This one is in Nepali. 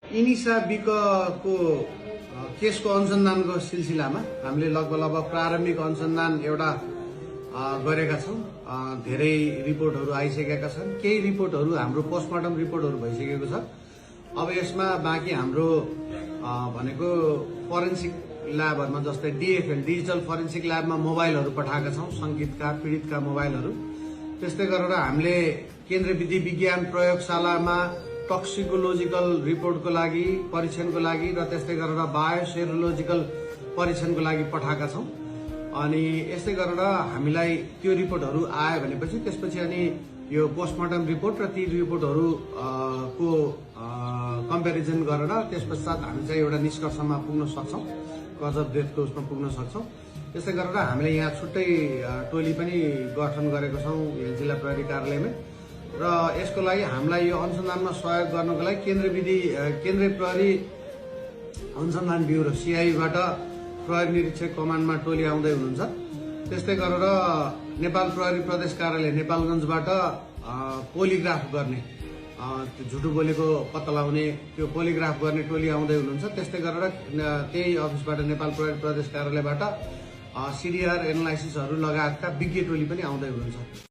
इनिसा विकको केसको अनुसन्धानको सिलसिलामा हामीले लगभग प्रारम्भिक अनुसन्धान एउटा गरेका छौं। धेरै रिपोर्टहरू आइसकेका छन्। केही रिपोर्टहरू हाम्रो पोस्टमार्टम रिपोर्टहरू भइसकेको छ। अब यसमा बाँकी हाम्रो भनेको फोरेन्सिक ल्याबहरुमा जस्तै डीएफएल डिजिटल फोरेन्सिक ल्याबमा मोबाइलहरू पठाएका छौं, संकितका पीडितका मोबाइलहरू। त्यस्तै गरेर हामीले केन्द्रीय विधि विज्ञान प्रयोगशालामा टक्सिकोलोजिकल रिपोर्टको लागि परीक्षणको लागि र त्यस्तै गरेर बायोसेरोलोजिकल परीक्षणको लागि पठाएका छौं। अनि यस्तै गरेर हामीलाई त्यो रिपोर्टहरू आयो भनेपछि त्यसपछि अनि यो पोस्टमार्टम रिपोर्ट र ती रिपोर्टहरू को कम्पेरिजन गरेर त्यसपश्चात हामी चाहिँ एउटा निष्कर्षमा पुग्न सक्छौं, कज अफ डेथको उसमा पुग्न सक्छौं। त्यस्तै गरेर हामीले यहाँ छुट्टै टोली पनि गठन गरेको छौं जिल्ला प्रहरी कार्यालयमा र यसको लागि हामीलाई यो अनुसन्धानमा सहयोग गर्नको लागि केन्द्रीय प्रहरी अनुसन्धान ब्युरो सीआईबाट प्रहरी निरीक्षक कमान्डमा टोली आउँदै हुनुहुन्छ। त्यस्तै गरेर नेपाल प्रहरी प्रदेश कार्यालय नेपालगञ्जबाट पोलिग्राफ गर्ने झुटो बोलेको पत्ता लगाउने त्यो पोलिग्राफ गर्ने टोली आउँदै हुनुहुन्छ। त्यस्तै गरेर त्यही अफिसबाट नेपाल प्रहरी प्रदेश कार्यालयबाट सीडीआर एनालाइसिसहरू लगायतका विज्ञ टोली पनि आउँदै हुनुहुन्छ।